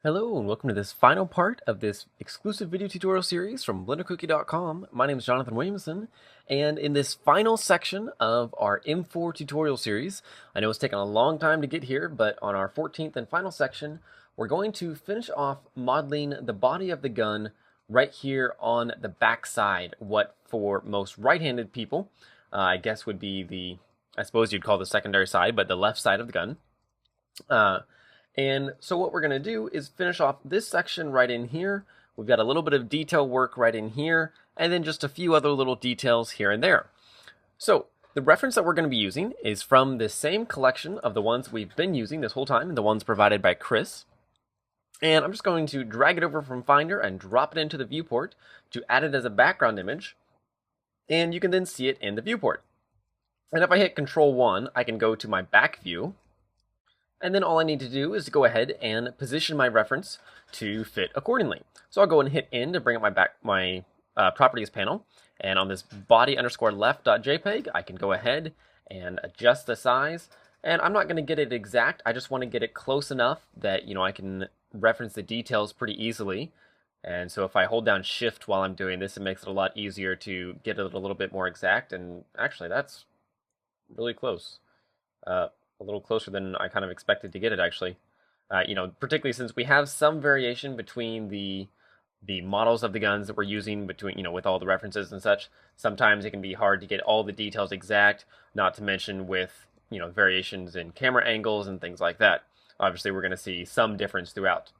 Hello and welcome to this final part of this exclusive video tutorial series from BlenderCookie.com. My name is Jonathan Williamson, and in this final section of our M4 tutorial series, I know it's taken a long time to get here, but on our 14th and final section, we're going to finish off modeling the body of the gun right here on the back side. What for most right-handed people, I guess would be I suppose you'd call the secondary side, but the left side of the gun. And so what we're going to do is finish off this section right in here. We've got a little bit of detail work right in here, and then just a few other little details here and there. So the reference that we're going to be using is from the same collection of the ones we've been using this whole time, the ones provided by Chris. And I'm just going to drag it over from Finder and drop it into the viewport to add it as a background image. And you can then see it in the viewport. And if I hit Control 1, I can go to my back view. And then all I need to do is to go ahead and position my reference to fit accordingly. So I'll go and hit N to bring up my properties panel. And on this body_left.jpg, I can go ahead and adjust the size. And I'm not going to get it exact. I just want to get it close enough that, I can reference the details pretty easily. And so if I hold down Shift while I'm doing this, it makes it a lot easier to get it a little bit more exact. And actually, that's really close. A little closer than I kind of expected to get it, actually. Particularly since we have some variation between the models of the guns that we're using between, with all the references and such. Sometimes it can be hard to get all the details exact, not to mention with, variations in camera angles and things like that. Obviously, we're going to see some difference throughout.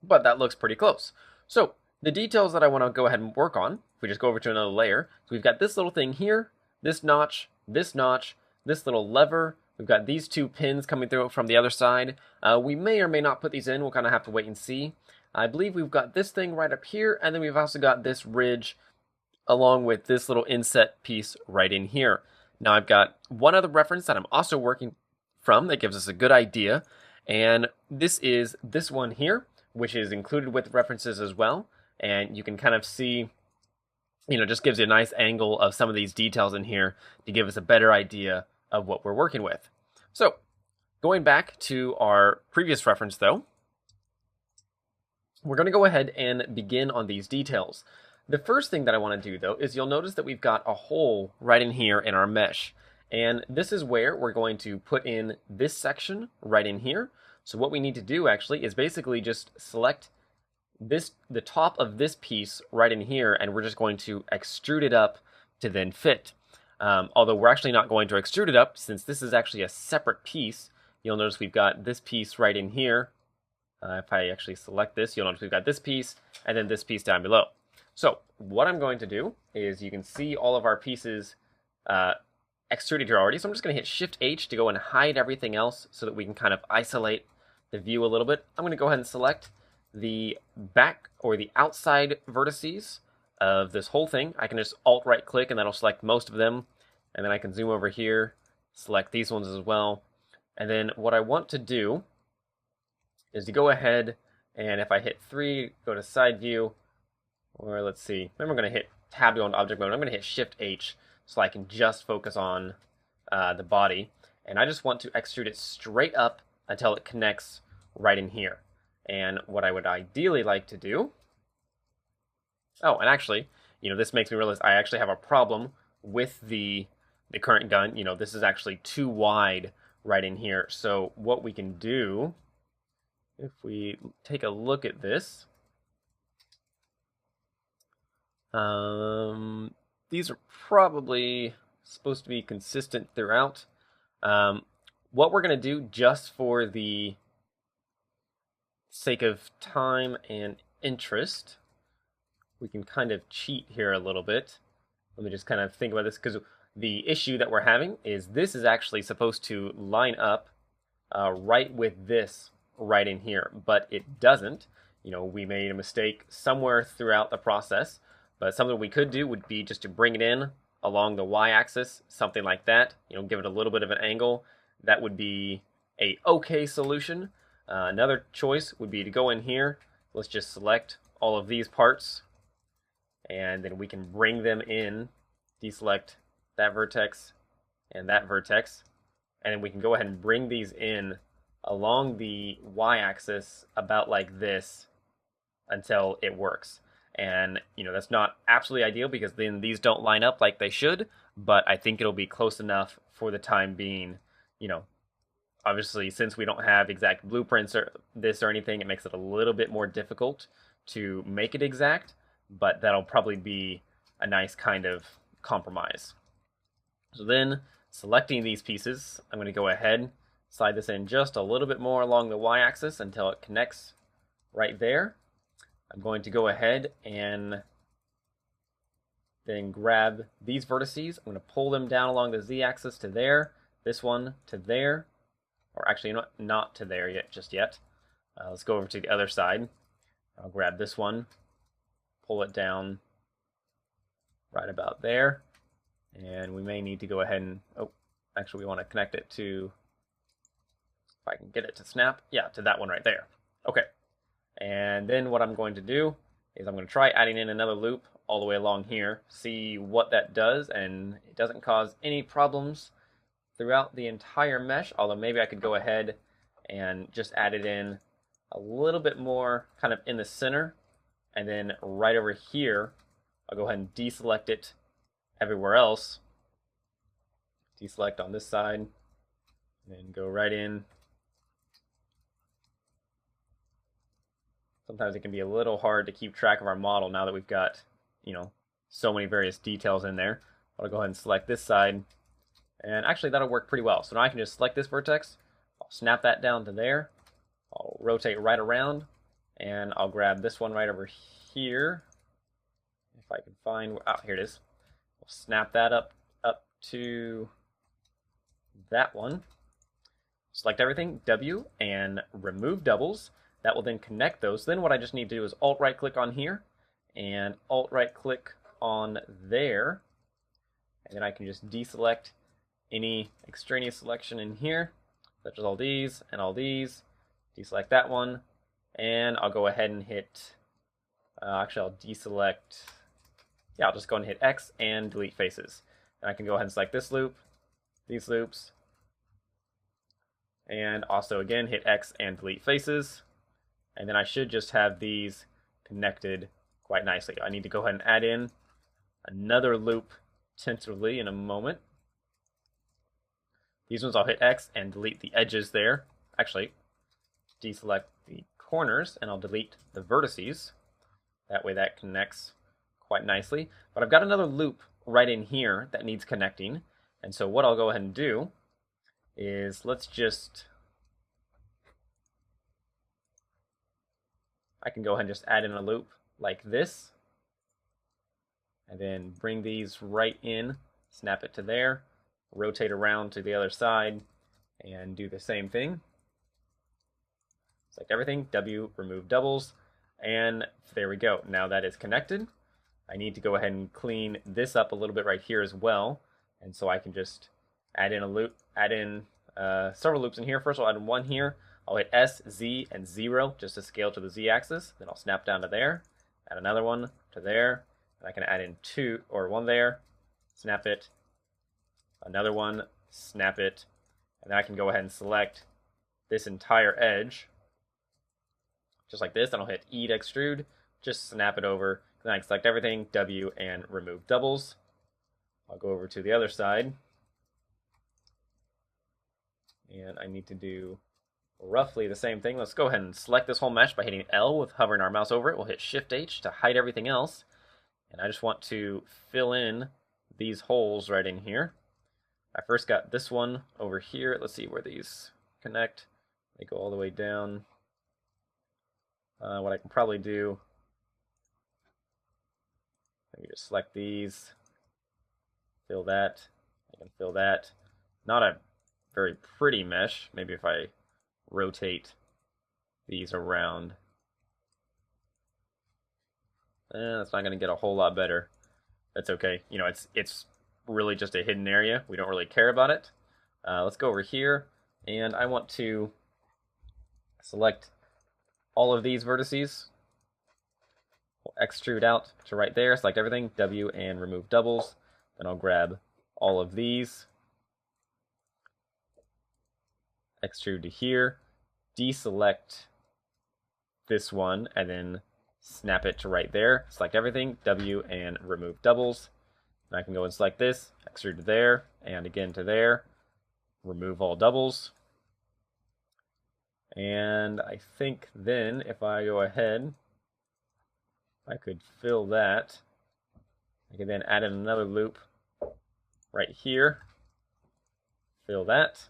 But that looks pretty close. So the details that I want to go ahead and work on, if we just go over to another layer, so we've got this little thing here, this notch, this little lever. We've got these two pins coming through from the other side. We may or may not put these in. We'll kind of have to wait and see. I believe we've got this thing right up here, and then we've also got this ridge along with this little inset piece right in here. Now I've got one other reference that I'm also working from that gives us a good idea, and this is this one here, which is included with references as well. And you can kind of see, just gives you a nice angle of some of these details in here to give us a better idea of what we're working with. So going back to our previous reference though, we're going to go ahead and begin on these details. The first thing that I want to do though is you'll notice that we've got a hole right in here in our mesh. And this is where we're going to put in this section right in here. So what we need to do actually is basically just select the top of this piece right in here, and we're just going to extrude it up to then fit. Although we're actually not going to extrude it up, since this is actually a separate piece. You'll notice we've got this piece right in here. If I actually select this, you'll notice we've got this piece, and then this piece down below. So what I'm going to do is, you can see all of our pieces extruded here already. So I'm just going to hit Shift-H to go and hide everything else so that we can kind of isolate the view a little bit. I'm going to go ahead and select the back or the outside vertices of this whole thing. I can just Alt-right click and that'll select most of them. And then I can zoom over here, select these ones as well. And then what I want to do is to go ahead and if I hit 3, go to side view, or let's see, maybe I'm going to hit Tab to go into object mode. I'm going to hit Shift-H so I can just focus on the body. And I just want to extrude it straight up until it connects right in here. And what I would ideally like to do, and actually, this makes me realize I actually have a problem with the current gun. This is actually too wide right in here. So what we can do, if we take a look at this, these are probably supposed to be consistent throughout. What we're going to do, just for the sake of time and interest, we can kind of cheat here a little bit. Let me just kind of think about this, because the issue that we're having is this is actually supposed to line up right with this right in here, but it doesn't. We made a mistake somewhere throughout the process, but something we could do would be just to bring it in along the y-axis, something like that, give it a little bit of an angle. That would be a okay solution. Another choice would be to go in here. Let's just select all of these parts, and then we can bring them in, deselect that vertex and that vertex, and then we can go ahead and bring these in along the y-axis about like this until it works. And, that's not absolutely ideal because then these don't line up like they should, but I think it'll be close enough for the time being. Obviously, since we don't have exact blueprints or this or anything, it makes it a little bit more difficult to make it exact, but that'll probably be a nice kind of compromise. So then, selecting these pieces, I'm going to go ahead, slide this in just a little bit more along the y-axis until it connects right there. I'm going to go ahead and then grab these vertices. I'm going to pull them down along the z-axis to there, this one to there, or actually not to there yet, just yet. Let's go over to the other side. I'll grab this one, pull it down right about there, and we may need to go ahead and, actually we want to connect it to, if I can get it to snap, yeah, to that one right there. Okay, and then what I'm going to do is I'm going to try adding in another loop all the way along here, see what that does, and it doesn't cause any problems throughout the entire mesh, although maybe I could go ahead and just add it in a little bit more kind of in the center, and then right over here, I'll go ahead and deselect it everywhere else. Deselect on this side, and then go right in. Sometimes it can be a little hard to keep track of our model now that we've got, so many various details in there. I'll go ahead and select this side, and actually that'll work pretty well. So now I can just select this vertex, I'll snap that down to there, I'll rotate right around, and I'll grab this one right over here. If I can find, here it is. We'll snap that up to that one. Select everything, W, and remove doubles. That will then connect those. Then what I just need to do is Alt-right click on here, and Alt-right click on there. And then I can just deselect any extraneous selection in here, such as all these and all these. Deselect that one, and I'll go ahead and hit, actually I'll deselect, I'll just go ahead and hit X and delete faces. And I can go ahead and select this loop, these loops, and also again hit X and delete faces. And then I should just have these connected quite nicely. I need to go ahead and add in another loop tentatively in a moment. These ones I'll hit X and delete the edges there. Actually, deselect the corners and I'll delete the vertices. That way that connects quite nicely. But I've got another loop right in here that needs connecting. And so what I'll go ahead and do is I can go ahead and just add in a loop like this, and then bring these right in, snap it to there, rotate around to the other side, and do the same thing. Select everything, W, remove doubles, and there we go. Now that is connected. I need to go ahead and clean this up a little bit right here as well, and so I can just add in a loop, several loops in here. First I'll add one here. I'll hit S, Z, and 0 just to scale to the Z-axis. Then I'll snap down to there, add another one to there, and I can add in one there, snap it, another one, snap it, and then I can go ahead and select this entire edge, just like this. Then I'll hit E to extrude, just snap it over. Then I can select everything, W, and remove doubles. I'll go over to the other side, and I need to do roughly the same thing. Let's go ahead and select this whole mesh by hitting L with hovering our mouse over it. We'll hit Shift H to hide everything else. And I just want to fill in these holes right in here. I first got this one over here. Let's see where these connect. They go all the way down. What I can probably do, let me just select these, fill that, I can fill that. Not a very pretty mesh. Maybe if I rotate these around. That's not going to get a whole lot better. That's okay. It's really just a hidden area. We don't really care about it. Let's go over here, and I want to select all of these vertices. We'll extrude out to right there, select everything, W, and remove doubles. Then I'll grab all of these, extrude to here, deselect this one and then snap it to right there. Select everything, W, and remove doubles. And I can go and select this, extrude to there, and again to there. Remove all doubles. And I think then if I go ahead, I could fill that. I can then add in another loop right here. Fill that.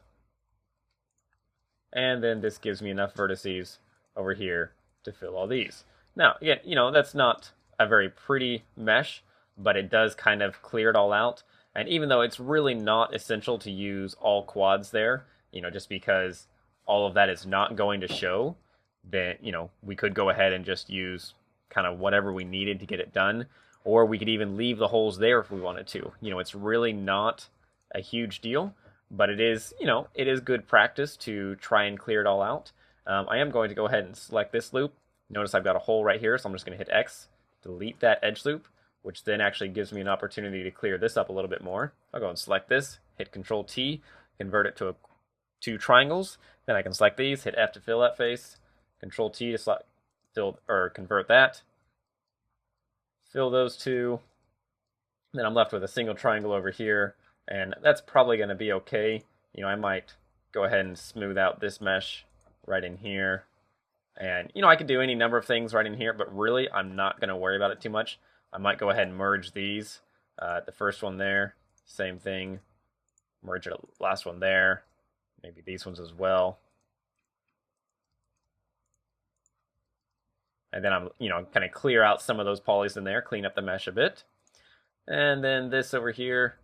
And then this gives me enough vertices over here to fill all these. Now, again, that's not a very pretty mesh, but it does kind of clear it all out. And even though it's really not essential to use all quads there, just because all of that is not going to show, then, we could go ahead and just use kind of whatever we needed to get it done. Or we could even leave the holes there if we wanted to. It's really not a huge deal, but it is, it is good practice to try and clear it all out. I am going to go ahead and select this loop. Notice I've got a hole right here, so I'm just going to hit X, delete that edge loop, which then actually gives me an opportunity to clear this up a little bit more. I'll go and select this, hit Control T, convert it to two triangles. Then I can select these, hit F to fill that face, Control T to fill or convert that. Fill those two. Then I'm left with a single triangle over here, and that's probably going to be okay. I might go ahead and smooth out this mesh right in here. And, I could do any number of things right in here, but really I'm not going to worry about it too much. I might go ahead and merge these. The first one there, same thing. Merge the last one there. Maybe these ones as well. And then I'm, kind of clear out some of those polys in there, clean up the mesh a bit. And then this over here,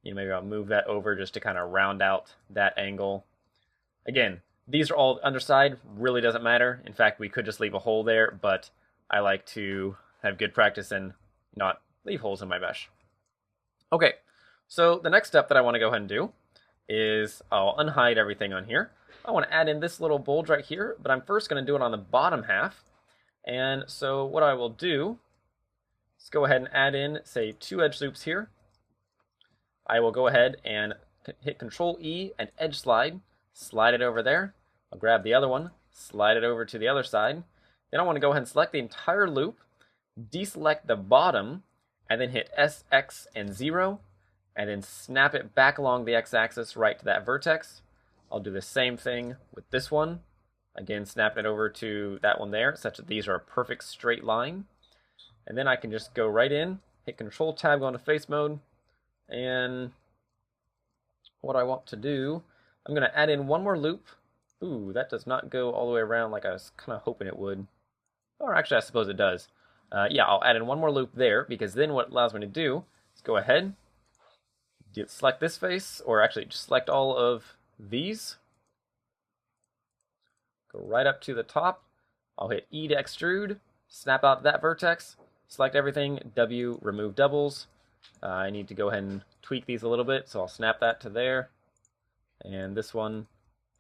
maybe I'll move that over just to kind of round out that angle. Again, these are all underside, really doesn't matter. In fact, we could just leave a hole there, but I like to have good practice and not leave holes in my mesh. Okay, so the next step that I want to go ahead and do is I'll unhide everything on here. I want to add in this little bulge right here, but I'm first going to do it on the bottom half. And so what I will do is go ahead and add in, say, 2 edge loops here. I will go ahead and hit Control E and edge slide it over there. I'll grab the other one, slide it over to the other side. Then I want to go ahead and select the entire loop, deselect the bottom, and then hit S, X, and 0, and then snap it back along the x-axis right to that vertex. I'll do the same thing with this one. Again, snap it over to that one there, such that these are a perfect straight line. And then I can just go right in, hit Control Tab, go into face mode, and what I want to do, I'm going to add in one more loop. Ooh, that does not go all the way around like I was kind of hoping it would. Or actually, I suppose it does. Yeah, I'll add in one more loop there, because then what it allows me to do is go ahead, select this face, or actually just select all of these. Go right up to the top. I'll hit E to extrude, snap out that vertex, select everything, W, remove doubles. I need to go ahead and tweak these a little bit, so I'll snap that to there. And this one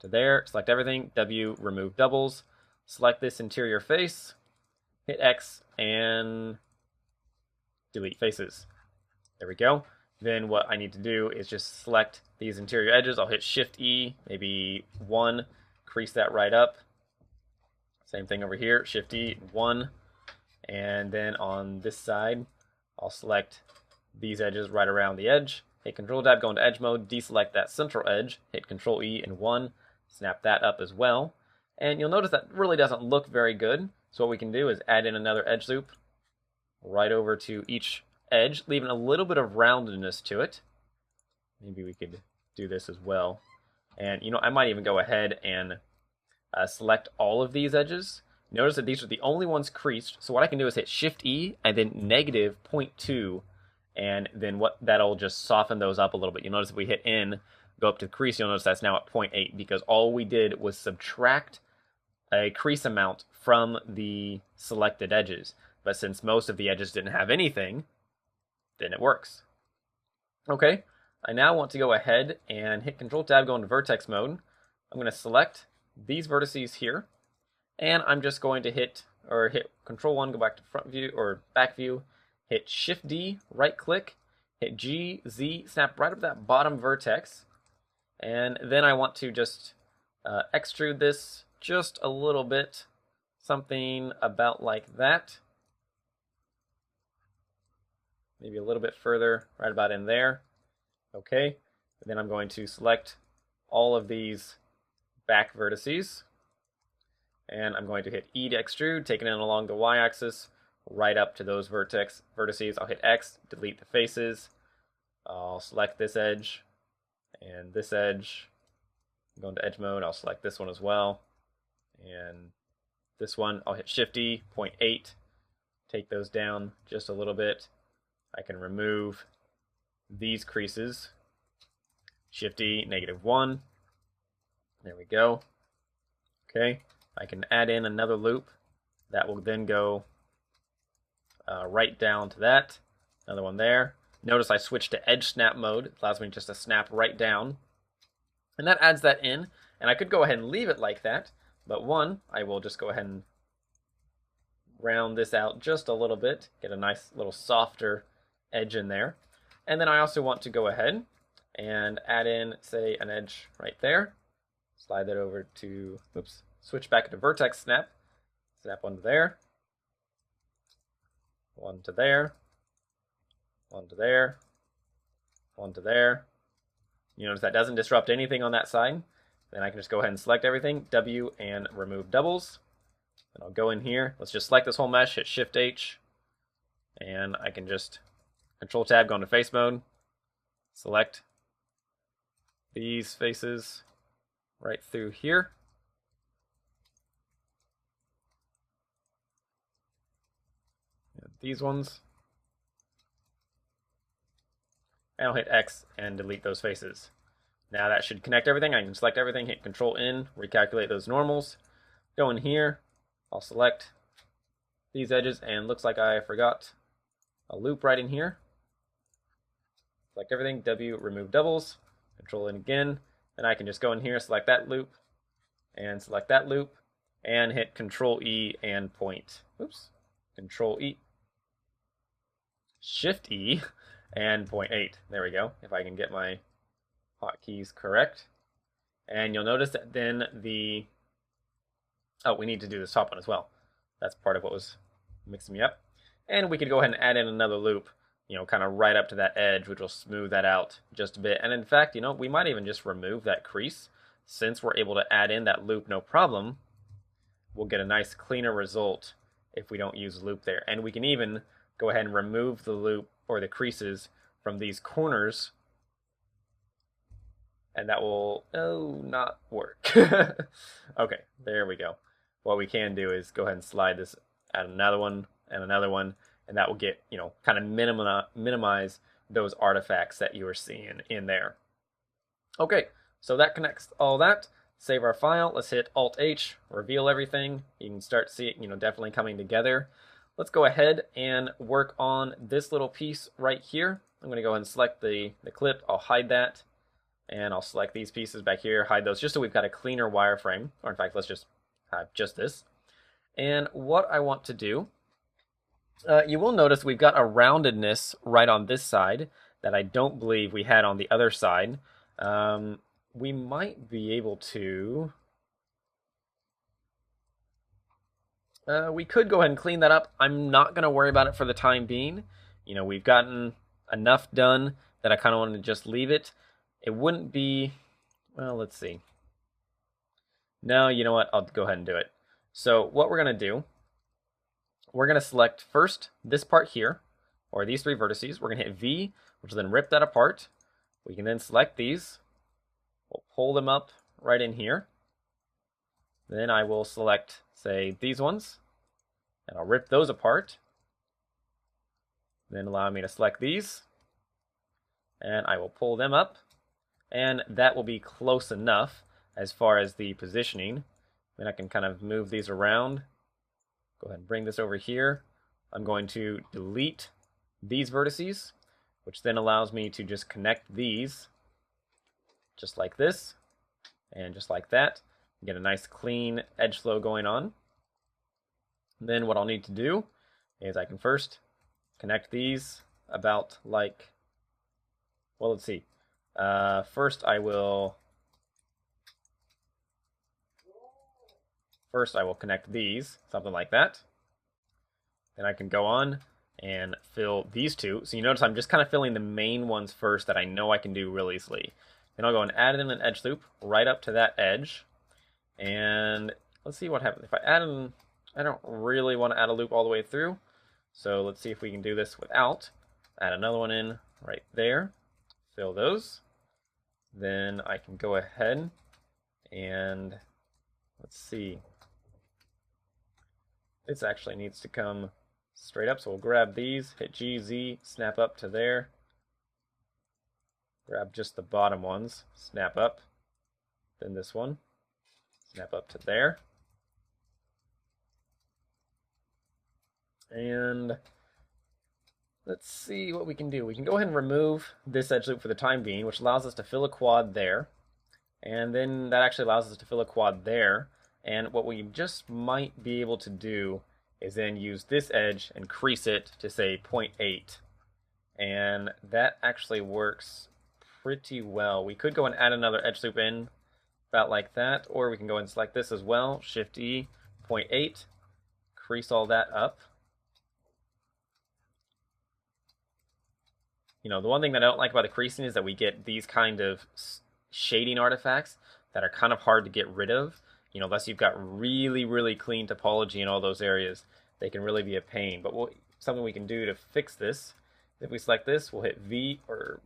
to there. Select everything, W, remove doubles. Select this interior face, hit X, and delete faces. There we go. Then what I need to do is just select these interior edges. I'll hit Shift E, maybe 1, crease that right up. Same thing over here, Shift E, 1. And then on this side, I'll select these edges right around the edge. Hit Control Tab, go into edge mode, deselect that central edge, hit Control E and 1, snap that up as well. And you'll notice that really doesn't look very good. So what we can do is add in another edge loop right over to each edge, leaving a little bit of roundedness to it. Maybe we could do this as well. And I might even go ahead and select all of these edges. Notice that these are the only ones creased. So what I can do is hit Shift E and then negative 0.2. And then that'll just soften those up a little bit. You'll notice if we hit N, go up to the crease, you'll notice that's now at 0.8 because all we did was subtract a crease amount from the selected edges. But since most of the edges didn't have anything, then it works. Okay, I now want to go ahead and hit Control Tab, go into vertex mode. I'm going to select these vertices here, and I'm just going to hit Control 1, go back to front view or back view, hit Shift D, right click, hit G, Z, snap right up that bottom vertex, and then I want to just extrude this just a little bit, something about like that. Maybe a little bit further, right about in there. Okay, and then I'm going to select all of these back vertices, and I'm going to hit E to extrude, taking it along the y-axis, right up to those vertices. I'll hit X, delete the faces. I'll select this edge and this edge. Go into edge mode, I'll select this one as well. And this one, I'll hit Shift E, 0.8, take those down just a little bit. I can remove these creases. Shift E, -1. There we go. Okay, I can add in another loop. That will then go right down to that. Another one there. Notice I switched to edge snap mode. It allows me just to snap right down. And that adds that in. And I could go ahead and leave it like that. But I will just go ahead and round this out just a little bit. Get a nice little softer edge in there. And then I also want to go ahead and add in, say, an edge right there. Slide that over to, switch back to vertex snap. Snap one to there. One to there. One to there. One to there. You notice that doesn't disrupt anything on that side. Then I can just go ahead and select everything, W, and remove doubles. And I'll go in here. Let's just select this whole mesh, hit Shift H, and I can just Control Tab, go into face mode, select these faces right through here. And these ones. And I'll hit X and delete those faces. Now that should connect everything. I can select everything, hit Control N, recalculate those normals. Go in here, I'll select these edges, and looks like I forgot a loop right in here. Select everything, W, remove doubles, Control N again, and I can just go in here, select that loop, and select that loop, and hit Control E and point. Control E, Shift E, and 0.8. There we go, if I can get my hotkeys correct. And you'll notice that then we need to do this top one as well. That's part of what was mixing me up. And we could go ahead and add in another loop, kind of right up to that edge, which will smooth that out just a bit. And in fact, we might even just remove that crease. Since we're able to add in that loop no problem, we'll get a nice cleaner result if we don't use loop there. And we can even go ahead and remove the loop or the creases from these corners, and that will not work. Okay, there we go. What we can do is go ahead and slide this, add another one and another one, and that will get, kind of minimize those artifacts that you are seeing in there. Okay, so that connects all that. Save our file. Let's hit Alt-H, reveal everything. You can start seeing, definitely coming together. Let's go ahead and work on this little piece right here. I'm going to go ahead and select the clip. I'll hide that. And I'll select these pieces back here, hide those, just so we've got a cleaner wireframe. Or in fact, let's just have just this. And what I want to do, you will notice we've got a roundedness right on this side that I don't believe we had on the other side. We might be able to... we could go ahead and clean that up. I'm not going to worry about it for the time being. We've gotten enough done that I kind of wanted to just leave it. It wouldn't be, well, let's see. No, you know what? I'll go ahead and do it. So what we're going to do, we're going to select first this part here, or these three vertices. We're going to hit V, which will then rip that apart. We can then select these. We'll pull them up right in here. Then I will select, say, these ones, and I'll rip those apart. Then allow me to select these, and I will pull them up. And that will be close enough as far as the positioning. Then I can kind of move these around. Go ahead and bring this over here. I'm going to delete these vertices, which then allows me to just connect these just like this and just like that. Get a nice clean edge flow going on. Then what I'll need to do is I can first connect these about like, well, let's see. First I will First, I will connect these, something like that. Then I can go on and fill these two. So you notice I'm just kind of filling the main ones first that I know I can do real easily. Then I'll go and add in an edge loop right up to that edge. And let's see what happens. If I add in, I don't really want to add a loop all the way through. So let's see if we can do this without. Add another one in right there. Fill those. Then I can go ahead and let's see. This actually needs to come straight up, so we'll grab these, hit G, Z, snap up to there. Grab just the bottom ones, snap up. Then this one, snap up to there. And let's see what we can do. We can go ahead and remove this edge loop for the time being, which allows us to fill a quad there. And then that actually allows us to fill a quad there. And what we just might be able to do is then use this edge and crease it to say 0.8. And that actually works pretty well. We could go and add another edge loop in about like that, or we can go and select this as well, Shift E, 0.8, crease all that up. You know, the one thing that I don't like about the creasing is that we get these kind of shading artifacts that are kind of hard to get rid of. You know, unless you've got really, really clean topology in all those areas, they can really be a pain. But something we can do to fix this, if we select this, we'll hit V, or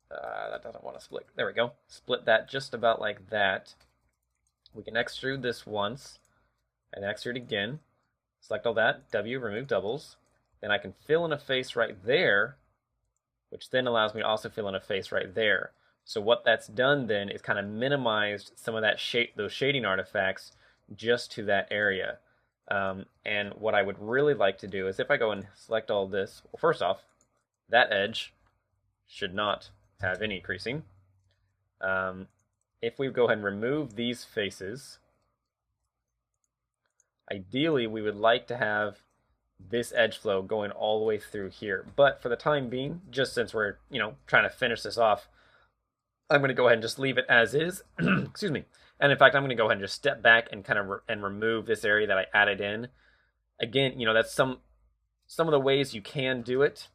that doesn't want to split. There we go. Split that just about like that. We can extrude this once, and extrude again. Select all that, W, remove doubles. Then I can fill in a face right there, which then allows me to also fill in a face right there. So what that's done then is kind of minimized some of that those shading artifacts just to that area. And what I would really like to do is if I go and select all this, well, first off, that edge should not have any creasing. If we go ahead and remove these faces, ideally we would like to have this edge flow going all the way through here. But for the time being, just since we're trying to finish this off, I'm going to go ahead and just leave it as is. Excuse me. And in fact, I'm going to go ahead and just step back and kind of remove this area that I added in. Again, that's some of the ways you can do it.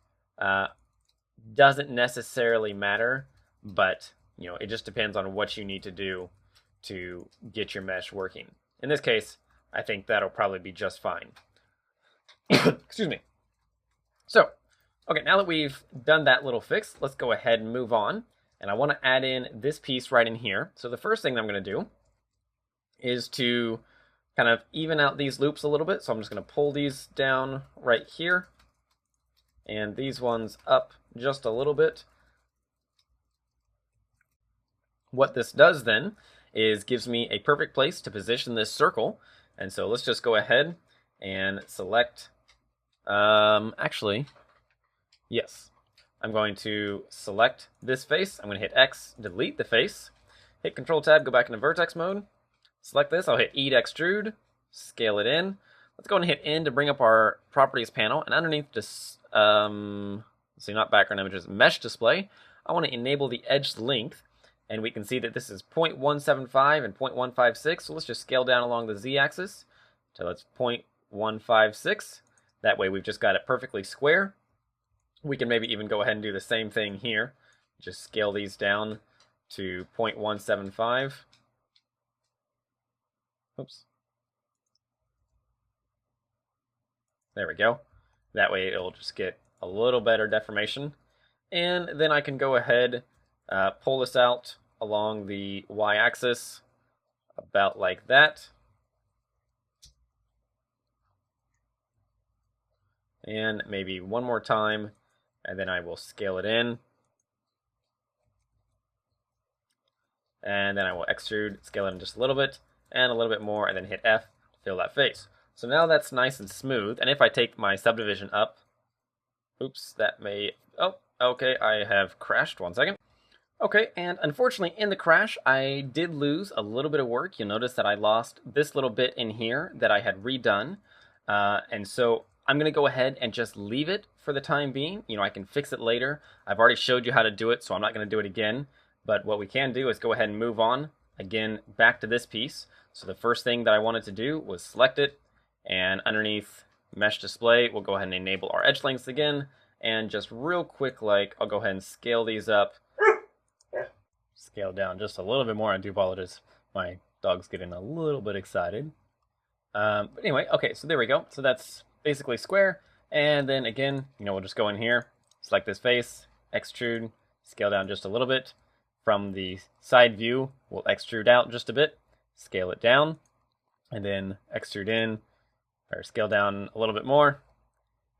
Doesn't necessarily matter, but it just depends on what you need to do to get your mesh working. In this case, I think that'll probably be just fine. Excuse me. So, okay, now that we've done that little fix, let's go ahead and move on. And I want to add in this piece right in here. So the first thing I'm going to do is to kind of even out these loops a little bit. So I'm just going to pull these down right here, and these ones up just a little bit. What this does then is gives me a perfect place to position this circle. And so let's just go ahead and select, actually, yes. I'm going to select this face. I'm going to hit X, delete the face, hit Control Tab, go back into vertex mode, select this. I'll hit E to extrude, scale it in. Let's go and hit N to bring up our properties panel. And underneath this, let's see, not background images, mesh display, I want to enable the edge length. And we can see that this is 0.175 and 0.156. So let's just scale down along the Z axis till it's 0.156. That way we've just got it perfectly square. We can maybe even go ahead and do the same thing here. Just scale these down to 0.175. Oops. There we go. That way it'll just get a little better deformation. And then I can go ahead, pull this out along the y-axis, about like that. And maybe one more time. And then I will scale it in. And then I will extrude, scale it in just a little bit, and a little bit more, and then hit F to fill that face. So now that's nice and smooth. And if I take my subdivision up, oops, that may, oh, okay, I have crashed, 1 second. Okay, and unfortunately in the crash, I did lose a little bit of work. You'll notice that I lost this little bit in here that I had redone. And so I'm going to go ahead and just leave it for the time being. I can fix it later. I've already showed you how to do it, so I'm not going to do it again. But what we can do is go ahead and move on again back to this piece. So the first thing that I wanted to do was select it, and underneath mesh display, we'll go ahead and enable our edge lengths again, and just real quick, like, I'll go ahead and scale these up, scale down just a little bit more. I do apologize. My dog's getting a little bit excited. But anyway, okay, so there we go. So that's basically square. And then again, we'll just go in here, select this face, extrude, scale down just a little bit. From the side view, we'll extrude out just a bit, scale it down, and then extrude in, or scale down a little bit more,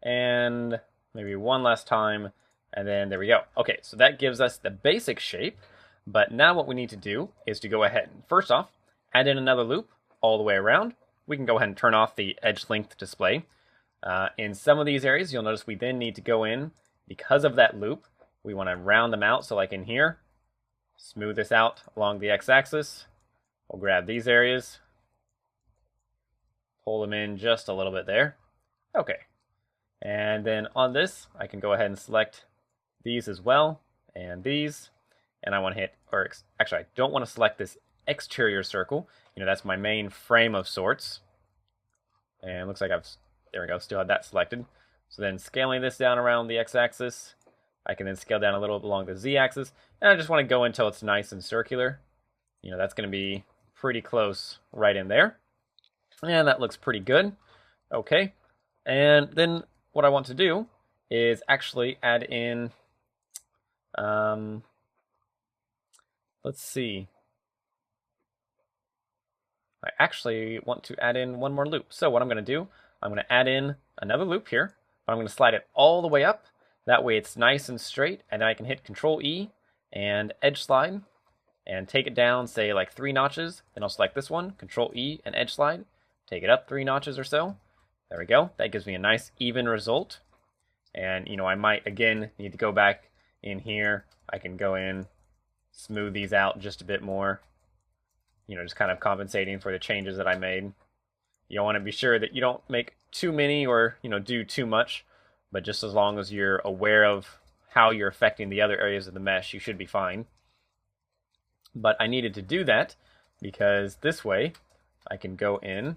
and maybe one last time, and then there we go. Okay, so that gives us the basic shape, but now what we need to do is to go ahead and first off, add in another loop all the way around. We can go ahead and turn off the edge length display. In some of these areas, you'll notice we then need to go in, because of that loop, we want to round them out. So like in here, smooth this out along the x-axis. We'll grab these areas, pull them in just a little bit there. Okay. And then on this, I can go ahead and select these as well, and these. And I want to hit, or actually I don't want to select this exterior circle. That's my main frame of sorts. And it looks like there we go, still have that selected. So then scaling this down around the x-axis, I can then scale down a little along the z-axis. And I just want to go until it's nice and circular. That's going to be pretty close right in there. And that looks pretty good. Okay. And then what I want to do is actually add in, let's see. I actually want to add in one more loop. So what I'm going to do, I'm going to add in another loop here, but I'm going to slide it all the way up. That way it's nice and straight, and then I can hit Control E and edge slide and take it down, say like 3 notches. Then I'll select this one, Control E and edge slide, take it up 3 notches or so. There we go. That gives me a nice even result. And I might again need to go back in here. I can go in, smooth these out just a bit more. Just kind of compensating for the changes that I made. You want to be sure that you don't make too many or, do too much, but just as long as you're aware of how you're affecting the other areas of the mesh, you should be fine. But I needed to do that because this way I can go in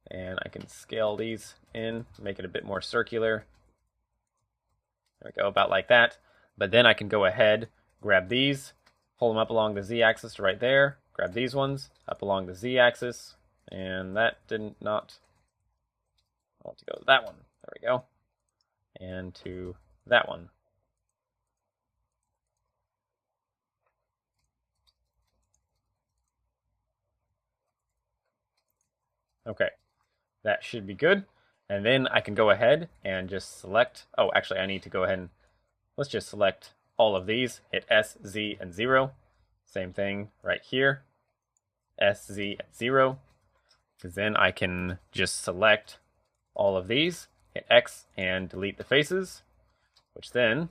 and I can scale these in, make it a bit more circular. There we go, about like that. But then I can go ahead, grab these, pull them up along the z-axis right there, grab these ones up along the z-axis, and that did not, I want to go to that one, there we go, and to that one. Okay, that should be good. And then I can go ahead and just select, oh, actually I need to go ahead and, let's just select all of these, hit S, Z, and 0. Same thing right here, S, Z, and 0. Because then I can just select all of these, hit X, and delete the faces, which then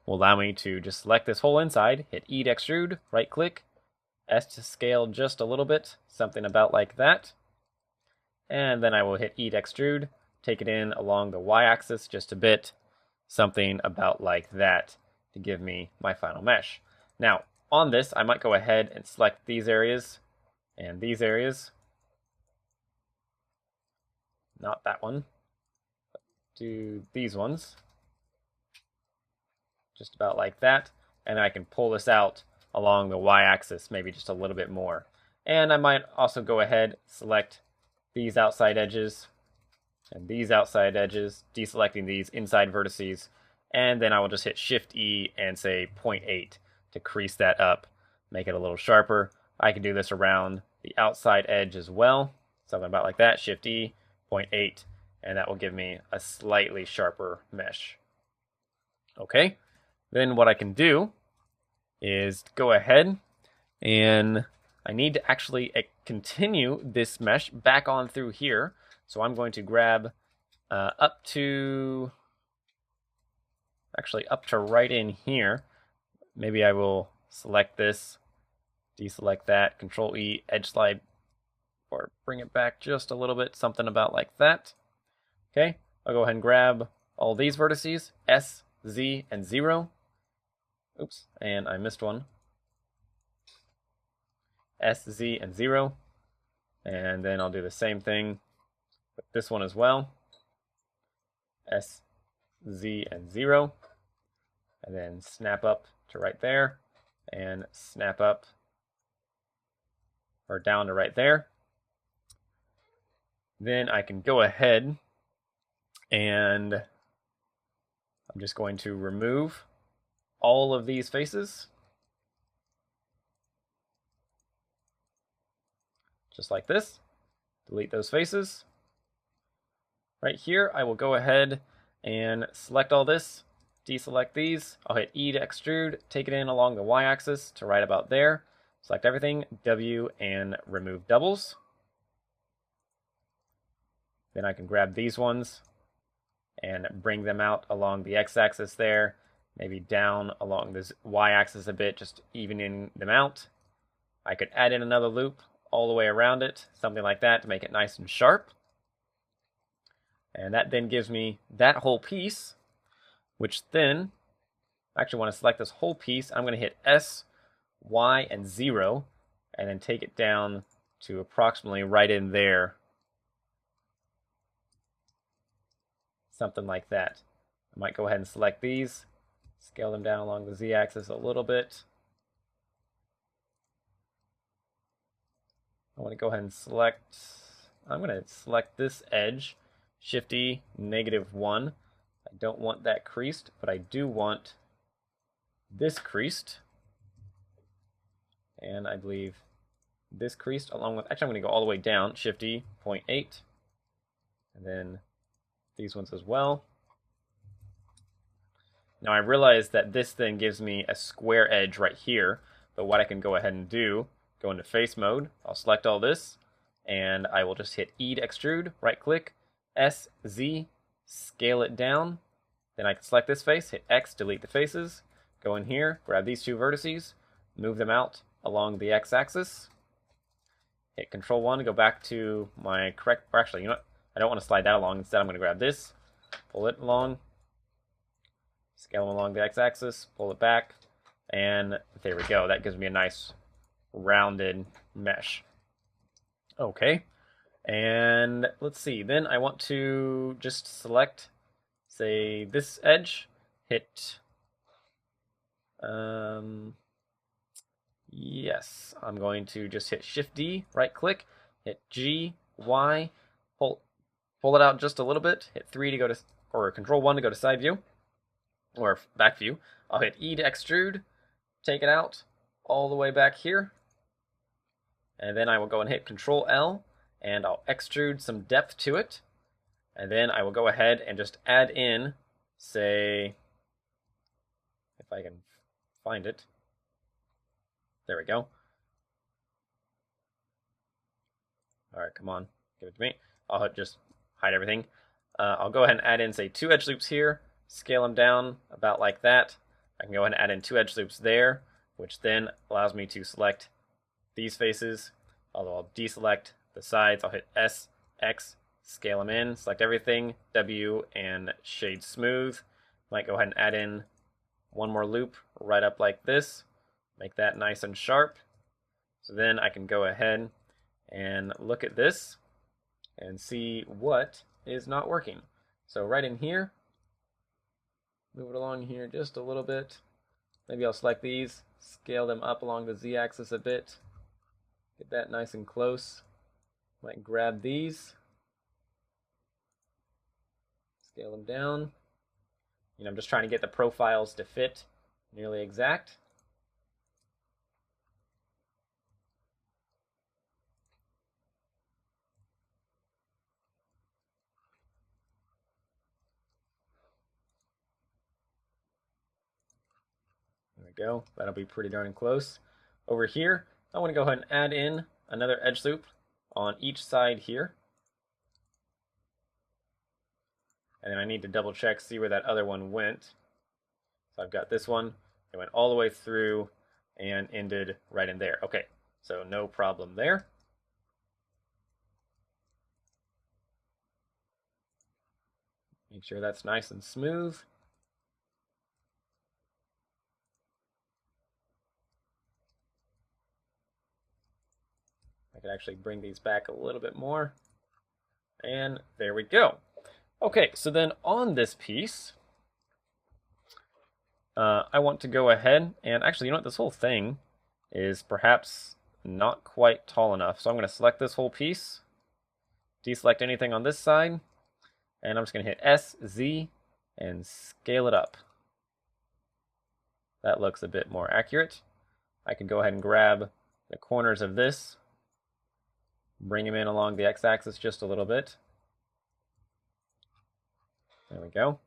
will allow me to just select this whole inside, hit E to extrude, right click, S to scale just a little bit, something about like that. And then I will hit E to extrude, take it in along the y-axis just a bit, something about like that to give me my final mesh. Now, on this, I might go ahead and select these areas and these areas. Not that one. But do these ones. Just about like that. And I can pull this out along the y-axis, maybe just a little bit more. And I might also go ahead, select these outside edges and these outside edges, deselecting these inside vertices, and then I will just hit Shift E and say 0.8 to crease that up, make it a little sharper. I can do this around the outside edge as well, something about like that, Shift E, 0.8, and that will give me a slightly sharper mesh. Okay, then what I can do is go ahead and I need to actually continue this mesh back on through here. So I'm going to grab up to right in here. Maybe I will select this, deselect that, Control E, edge slide, or bring it back just a little bit, something about like that. Okay, I'll go ahead and grab all these vertices, S, Z, and 0. Oops, and I missed one. S, Z, and 0. And then I'll do the same thing with this one as well. S, Z, and 0. And then snap up to right there. And snap up or down to right there. Then I can go ahead and I'm just going to remove all of these faces. Just like this. Delete those faces. Right here, I will go ahead and select all this, deselect these. I'll hit E to extrude, take it in along the y-axis to right about there. Select everything, W, and remove doubles. Then I can grab these ones and bring them out along the x-axis there, maybe down along this y-axis a bit, just evening them out. I could add in another loop all the way around it, something like that, to make it nice and sharp. And that then gives me that whole piece, which then, I actually want to select this whole piece. I'm going to hit S, Y, and 0, and then take it down to approximately right in there. Something like that. I might go ahead and select these, scale them down along the z-axis a little bit. I want to go ahead and select, I'm going to select this edge, Shift-E, -1. I don't want that creased, but I do want this creased. And I believe this creased along with, actually I'm going to go all the way down, Shift-E, 0.8. And then these ones as well. Now I realize that this then gives me a square edge right here, but what I can go ahead and do, go into face mode, I'll select all this, and I will just hit E to extrude, right click, S, Z, scale it down, then I can select this face, hit X, delete the faces, go in here, grab these two vertices, move them out along the x-axis, hit Control 1 to go back to my correct, or actually, you know what, I don't want to slide that along, instead I'm going to grab this, pull it along, scale them along the x-axis, pull it back, and there we go. That gives me a nice rounded mesh. Okay, and let's see, then I want to just select, say, this edge, hit, yes, I'm going to just hit Shift-D, right click, hit G, Y, pull it out just a little bit, hit 3 to go to, or Control 1 to go to side view, or back view. I'll hit E to extrude, take it out all the way back here, and then I will go and hit Control L, and I'll extrude some depth to it, and then I will go ahead and just add in, say, if I can find it, there we go. Alright, come on, give it to me. I'll just hide everything. I'll go ahead and add in, say, 2 edge loops here, scale them down about like that. I can go ahead and add in 2 edge loops there, which then allows me to select these faces, although I'll deselect the sides. I'll hit S, X, scale them in, select everything, W, and shade smooth. Might go ahead and add in one more loop right up like this, make that nice and sharp. So then I can go ahead and look at this and see what is not working. So right in here, move it along here just a little bit. Maybe I'll select these, scale them up along the z-axis a bit, get that nice and close. Might grab these, scale them down. You know, I'm just trying to get the profiles to fit nearly exact. There we go. That'll be pretty darn close. Over here, I want to go ahead and add in another edge loop on each side here. And then I need to double check, see where that other one went. So I've got this one. It went all the way through and ended right in there. Okay, so no problem there. Make sure that's nice and smooth. I could actually bring these back a little bit more. And there we go. Okay, so then on this piece, I want to go ahead and actually, you know what, this whole thing is perhaps not quite tall enough. So I'm going to select this whole piece, deselect anything on this side, and I'm just going to hit S, Z, and scale it up. That looks a bit more accurate. I can go ahead and grab the corners of this, bring them in along the x-axis just a little bit. There we go.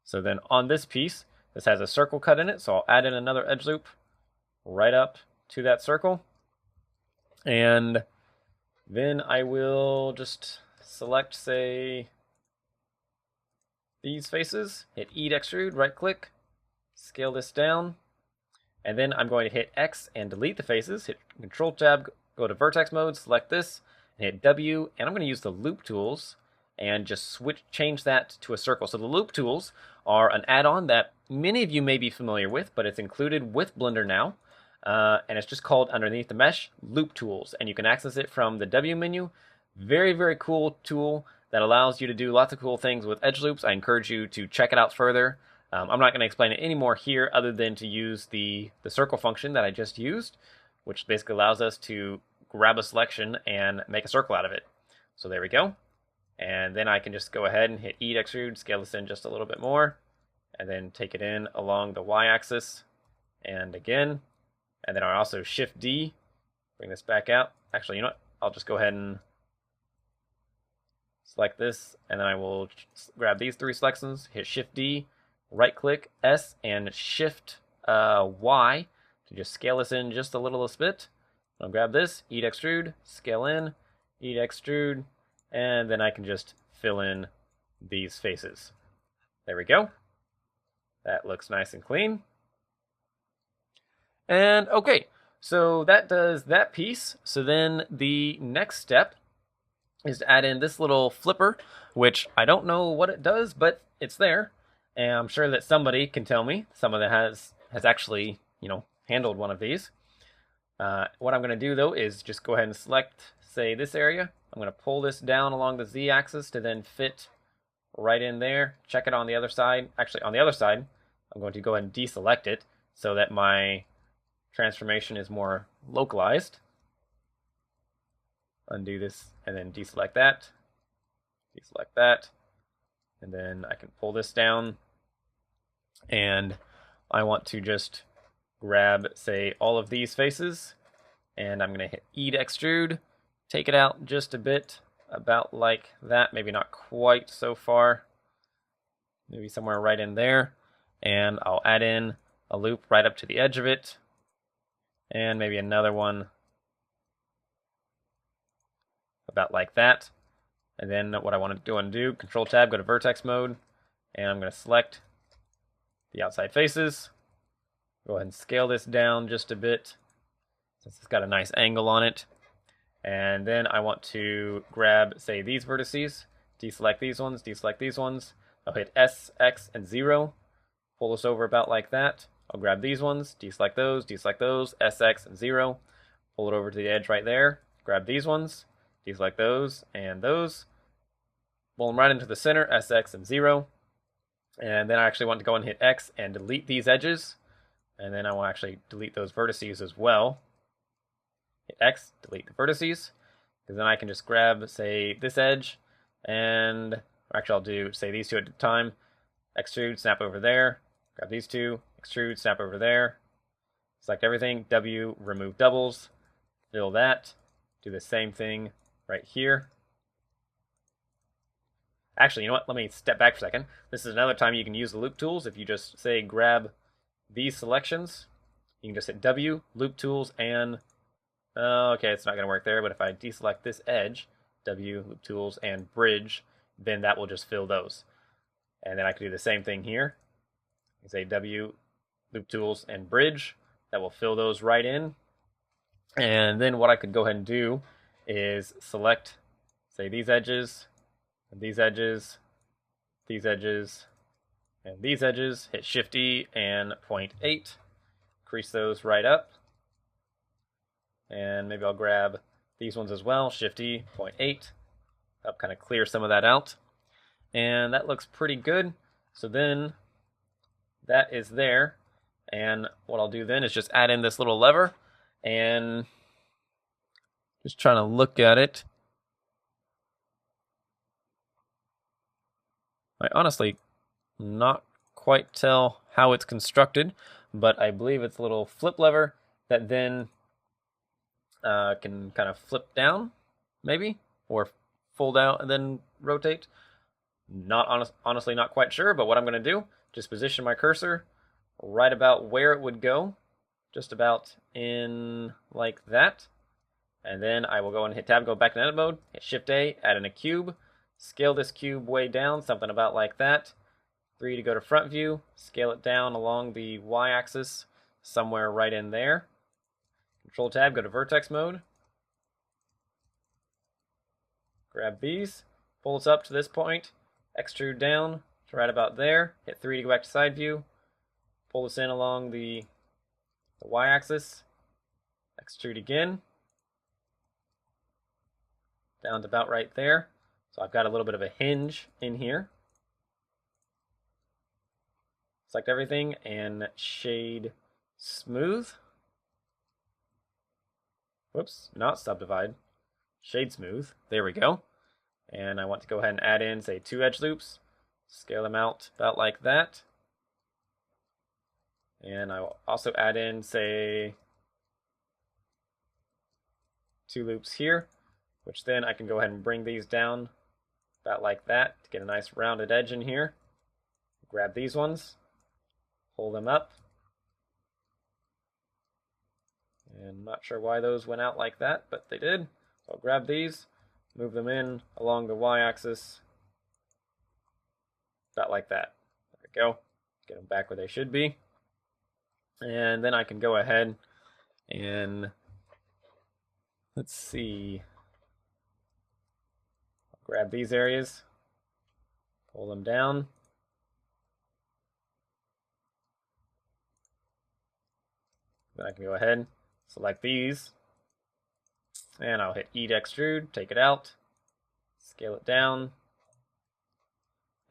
So then on this piece, this has a circle cut in it, so I'll add in another edge loop right up to that circle. And then I will just select, say, these faces, hit E to extrude, right click, scale this down, and then I'm going to hit X and delete the faces, hit Control Tab, go to vertex mode, select this, and hit W, and I'm going to use the loop tools and just change that to a circle. So the loop tools are an add-on that many of you may be familiar with, but it's included with Blender now, and it's just called underneath the mesh, loop tools, and you can access it from the W menu. Very, very cool tool that allows you to do lots of cool things with edge loops. I encourage you to check it out further. I'm not going to explain it anymore here other than to use the circle function that I just used, which basically allows us to grab a selection and make a circle out of it. So there we go. And then I can just go ahead and hit E to extrude, scale this in just a little bit more, and then take it in along the y-axis, and again. And then I also Shift D, bring this back out. Actually, you know what? I'll just go ahead and select this, and then I will grab these three selections, hit Shift D, right click S, and Shift Y to just scale this in just a little bit. I'll grab this, E to extrude, scale in, E to extrude, and then I can just fill in these faces. There we go. That looks nice and clean. And okay, so that does that piece. So then the next step is to add in this little flipper, which I don't know what it does, but it's there. And I'm sure that somebody can tell me, someone that has actually, handled one of these. What I'm going to do though is just go ahead and select, say, this area. I'm going to pull this down along the z-axis to then fit right in there. Check it on the other side. Actually, on the other side, I'm going to go ahead and deselect it so that my transformation is more localized. Undo this and then deselect that, and then I can pull this down, and I want to just grab, say, all of these faces, and I'm going to hit E to extrude, take it out just a bit, about like that, maybe not quite so far, maybe somewhere right in there, and I'll add in a loop right up to the edge of it, and maybe another one about like that. And then what I want to do, Control Tab, go to vertex mode, and I'm going to select the outside faces. Go ahead and scale this down just a bit since it's got a nice angle on it. And then I want to grab, say, these vertices, deselect these ones. I'll hit S, X, and 0. Pull this over about like that. I'll grab these ones, deselect those, S, X, and 0. Pull it over to the edge right there. Grab these ones, deselect those, and those. Pull them right into the center, S, X, and 0. And then I actually want to go and hit X and delete these edges. And then I will actually delete those vertices as well. Hit X, delete the vertices. Because then I can just grab, say, this edge, and actually I'll do, say, these two at a time. Extrude, snap over there. Grab these two, extrude, snap over there. Select everything, W, remove doubles. Fill that. Do the same thing right here. Actually, you know what? Let me step back for a second. This is another time you can use the loop tools. If you just, say, grab these selections, you can just hit W, loop tools, and okay, it's not going to work there, but if I deselect this edge, W, loop tools, and bridge, then that will just fill those. And then I can do the same thing here. You say W, loop tools, and bridge. That will fill those right in. And then what I could go ahead and do is select, say, these edges, and these edges, these edges, and these edges. Hit Shift E and 0.8. Increase those right up. And maybe I'll grab these ones as well, Shift E, 0.8. Help kind of clear some of that out. And that looks pretty good. So then that is there. And what I'll do then is just add in this little lever and just trying to look at it. I honestly not quite tell how it's constructed, but I believe it's a little flip lever that then can kind of flip down, maybe, or fold out and then rotate. Honestly, not quite sure, but what I'm going to do, just position my cursor right about where it would go, just about in like that. And then I will go and hit tab, go back to edit mode, hit Shift A, add in a cube, scale this cube way down, something about like that. 3 to go to front view, scale it down along the y-axis, somewhere right in there. Control tab, go to vertex mode. Grab these, pull this up to this point, extrude down to right about there, hit 3 to go back to side view, pull this in along the y-axis, extrude again, down to about right there. So I've got a little bit of a hinge in here. Select everything and shade smooth. Whoops, not subdivide. Shade smooth. There we go. And I want to go ahead and add in, say, 2 edge loops. Scale them out about like that. And I will also add in, say, 2 loops here, which then I can go ahead and bring these down about like that to get a nice rounded edge in here. Grab these ones, pull them up. And I'm not sure why those went out like that, but they did. So I'll grab these, move them in along the y-axis, about like that. There we go. Get them back where they should be. And then I can go ahead and, let's see, grab these areas, pull them down. Then I can go ahead, select these, and I'll hit E to extrude, take it out, scale it down,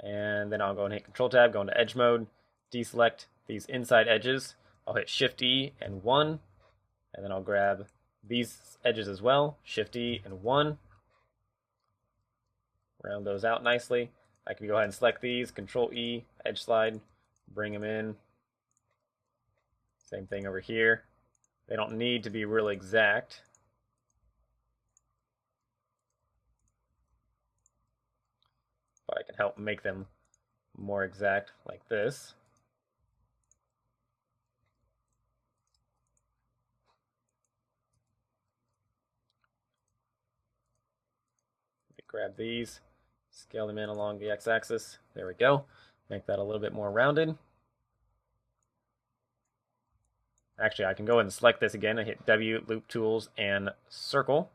and then I'll go and hit Control Tab, go into Edge Mode, deselect these inside edges. I'll hit Shift E and 1, and then I'll grab these edges as well, Shift E and 1. Round those out nicely. I can go ahead and select these, Control E, Edge Slide, bring them in. Same thing over here. They don't need to be real exact. But I can help make them more exact like this. Grab these, scale them in along the x-axis. There we go. Make that a little bit more rounded. Actually, I can go ahead and select this again. I hit W, Loop Tools, and Circle.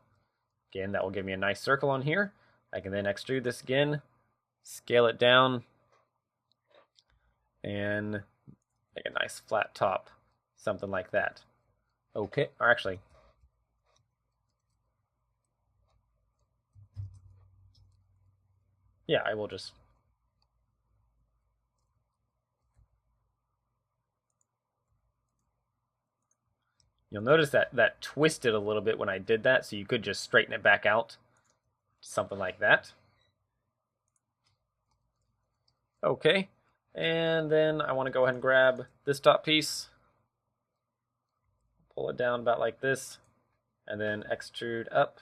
Again, that will give me a nice circle on here. I can then extrude this again, scale it down, and make a nice flat top, something like that. Okay, or actually, yeah, I will just you'll notice that that twisted a little bit when I did that, so you could just straighten it back out, something like that. Okay, and then I want to go ahead and grab this top piece, pull it down about like this, and then extrude up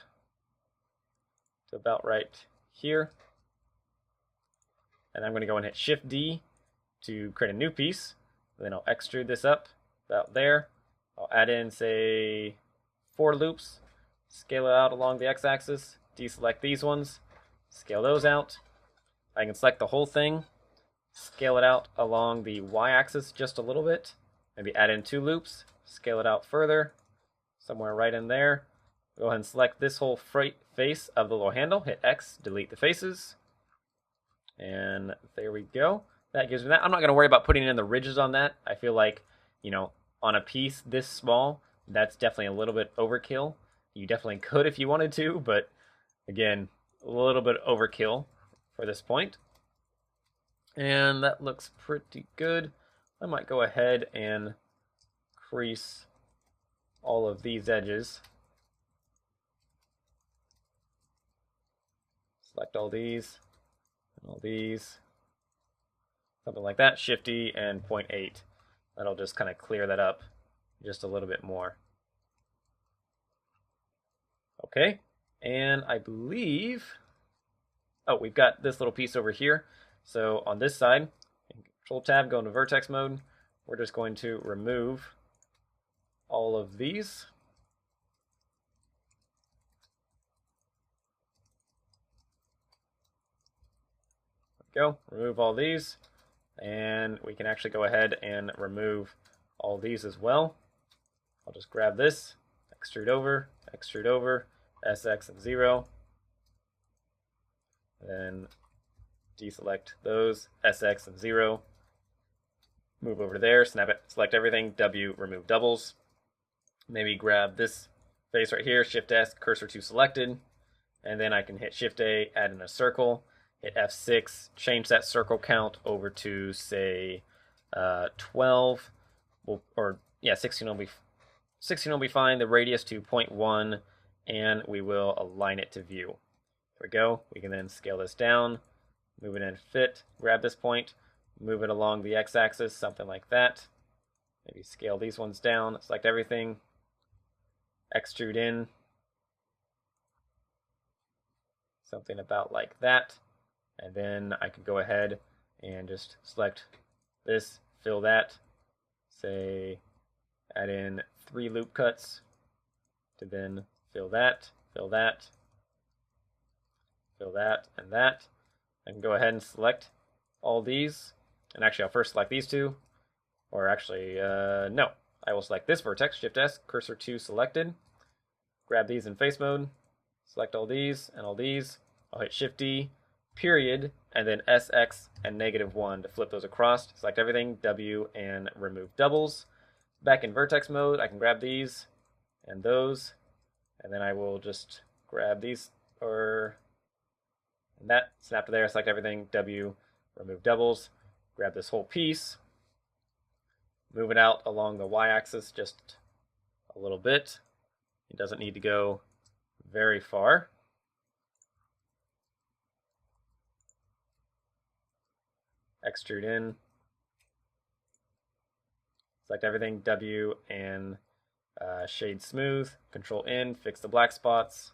to about right here. And I'm going to go and hit Shift D to create a new piece. And then I'll extrude this up about there. I'll add in, say, 4 loops, scale it out along the x-axis, deselect these ones, scale those out. I can select the whole thing, scale it out along the y-axis just a little bit, maybe add in 2 loops, scale it out further, somewhere right in there. Go ahead and select this whole face of the little handle, hit X, delete the faces. And there we go. That gives me that. I'm not going to worry about putting in the ridges on that. I feel like, you know, on a piece this small, That's definitely a little bit overkill. You definitely could if you wanted to, but again, a little bit overkill for this point. And that looks pretty good. I might go ahead and crease all of these edges. Select all these and all these. Something like that, Shift-E and 0.8. That'll just kind of clear that up just a little bit more. Okay, and I believe, oh, we've got this little piece over here. So on this side, Control Tab, go into vertex mode. We're just going to remove all of these. There we go, remove all these. And we can actually go ahead and remove all these as well. I'll just grab this, extrude over, SX and 0. Then deselect those, SX and 0. Move over to there, snap it, select everything, W, remove doubles. Maybe grab this face right here, Shift S, cursor to selected. And then I can hit Shift A, add in a circle. Hit F6, change that circle count over to, say, 12, or yeah, 16 will be fine. The radius to 0.1, and we will align it to view. There we go. We can then scale this down, move it in fit, grab this point, move it along the x-axis, something like that. Maybe scale these ones down, select everything, extrude in, something about like that. And then I could go ahead and just select this, fill that, say, add in 3 loop cuts to then fill that, fill that, fill that, and that. I can go ahead and select all these. And actually, I'll first select these two. Or actually, no. I will select this vertex, Shift S, cursor to selected. Grab these in face mode. Select all these and all these. I'll hit Shift D, period, and then SX and -1 to flip those across. Select everything, W, and remove doubles. Back in vertex mode, I can grab these and those, and then I will just grab these, and that, snap to there, select everything, W, remove doubles, grab this whole piece, move it out along the y-axis just a little bit. It doesn't need to go very far. Extrude in, select everything, W, and shade smooth, Control in, fix the black spots,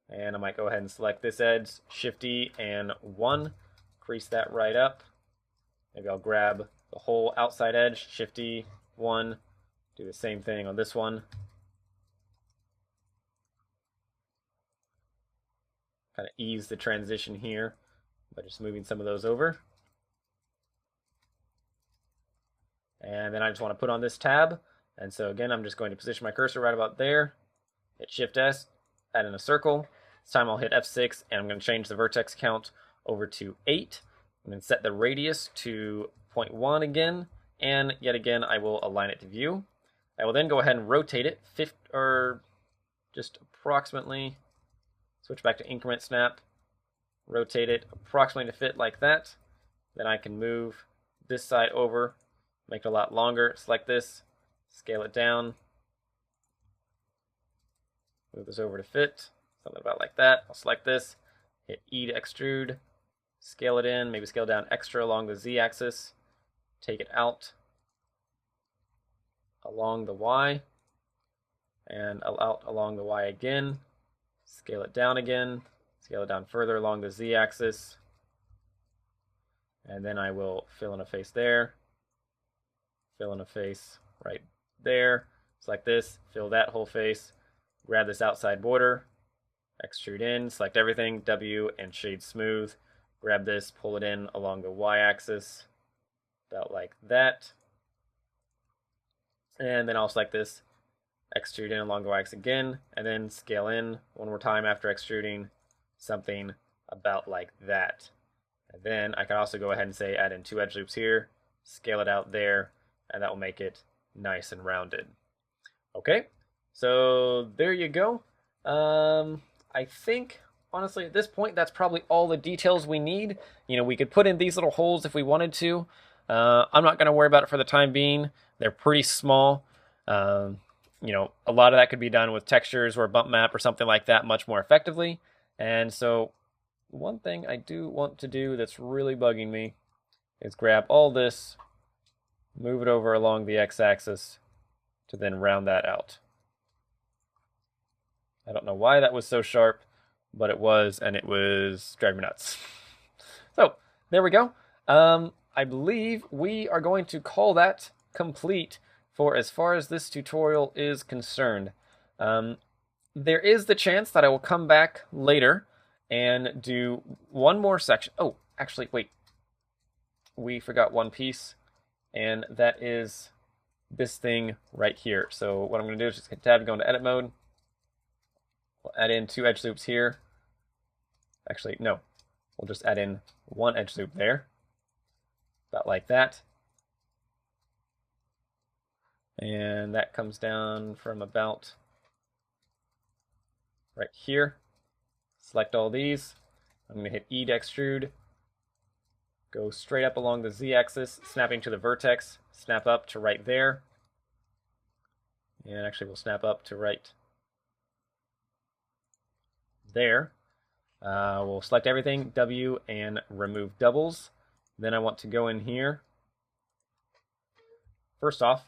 and I might go ahead and select this edge, Shift E and 1, crease that right up. Maybe I'll grab the whole outside edge, Shift E, 1, do the same thing on this one. Kind of ease the transition here by just moving some of those over. And then I just want to put on this tab. And so again, I'm just going to position my cursor right about there. Hit Shift S, add in a circle. This time I'll hit F6 and I'm going to change the vertex count over to 8. I'm going to set the radius to 0.1 again. And yet again, I will align it to view. I will then go ahead and rotate it, or just approximately, switch back to increment snap, rotate it approximately to fit like that. Then I can move this side over, make it a lot longer, select this, scale it down, move this over to fit, something about like that. I'll select this, hit E to extrude, scale it in, maybe scale down extra along the Z-axis, take it out along the Y, and out along the Y again, scale it down again, scale it down further along the Z-axis, and then I will fill in a face there, fill in a face right there, select this, fill that whole face, grab this outside border, extrude in, select everything, W, and shade smooth, grab this, pull it in along the Y-axis, about like that, and then I'll select this, extrude in along the Y-axis again, and then scale in one more time after extruding, something about like that. And then I can also go ahead and say add in 2 edge loops here, scale it out there, and that will make it nice and rounded. Okay, so there you go. I think, honestly, at this point, that's probably all the details we need. You know, we could put in these little holes if we wanted to. I'm not going to worry about it for the time being. They're pretty small. You know, a lot of that could be done with textures or a bump map or something like that much more effectively. And so one thing I do want to do that's really bugging me is grab all this, move it over along the x-axis to then round that out. I don't know why that was so sharp, but it was, and it was driving me nuts. So there we go. I believe we are going to call that complete for as far as this tutorial is concerned. There is the chance that I will come back later and do one more section. Oh, actually, wait. We forgot one piece, and that is this thing right here. So what I'm going to do is just hit tab, go into edit mode. We'll add in 2 edge loops here. Actually, no. We'll just add in 1 edge loop there. About like that. And that comes down from about right here. Select all these. I'm going to hit E to extrude. Go straight up along the z-axis, snapping to the vertex. Snap up to right there. And actually we'll snap up to right there. We'll select everything, W, and remove doubles. Then I want to go in here. First off,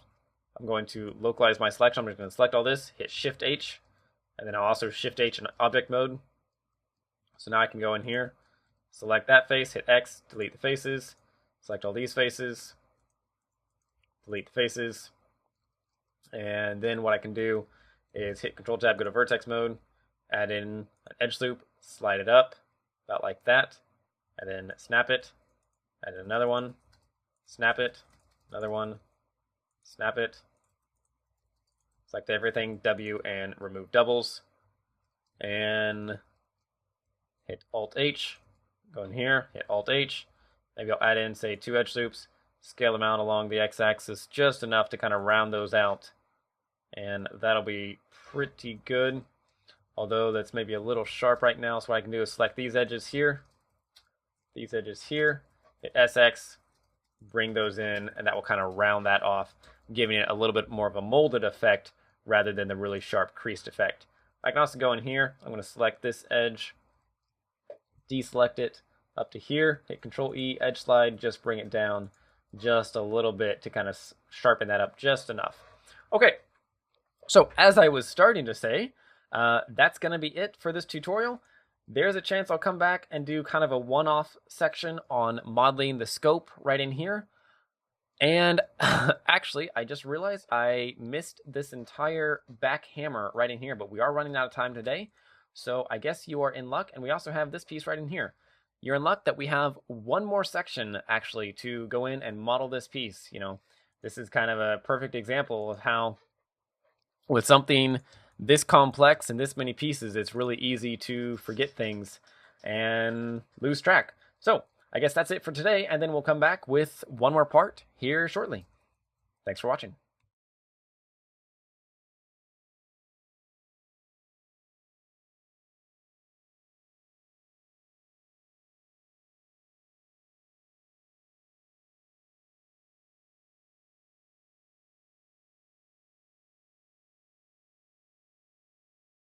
I'm going to localize my selection. I'm just going to select all this, hit Shift H, and then I'll also Shift H in object mode. So now I can go in here, select that face, hit X, delete the faces, select all these faces, delete the faces, and then what I can do is hit Control Tab, go to vertex mode, add in an edge loop, slide it up, about like that, and then snap it, add in another one, snap it, another one, snap it, select everything, W, and remove doubles, and hit Alt-H, go in here, hit Alt-H, maybe I'll add in, say, 2 edge loops, scale them out along the x-axis just enough to kind of round those out, and that'll be pretty good. Although that's maybe a little sharp right now, so what I can do is select these edges here, hit SX, bring those in, and that will kind of round that off, giving it a little bit more of a molded effect rather than the really sharp creased effect. I can also go in here, I'm going to select this edge, deselect it up to here, hit Control E, edge slide, just bring it down just a little bit to kind of sharpen that up just enough. Okay, so as I was starting to say, that's going to be it for this tutorial. There's a chance I'll come back and do kind of a one-off section on modeling the scope right in here. And actually, I just realized I missed this entire back hammer right in here, but we are running out of time today. So I guess you are in luck. And we also have this piece right in here. You're in luck that we have one more section actually to go in and model this piece. You know, this is kind of a perfect example of how with something this complex and this many pieces, it's really easy to forget things and lose track. So I guess that's it for today, and then we'll come back with one more part here shortly. Thanks for watching.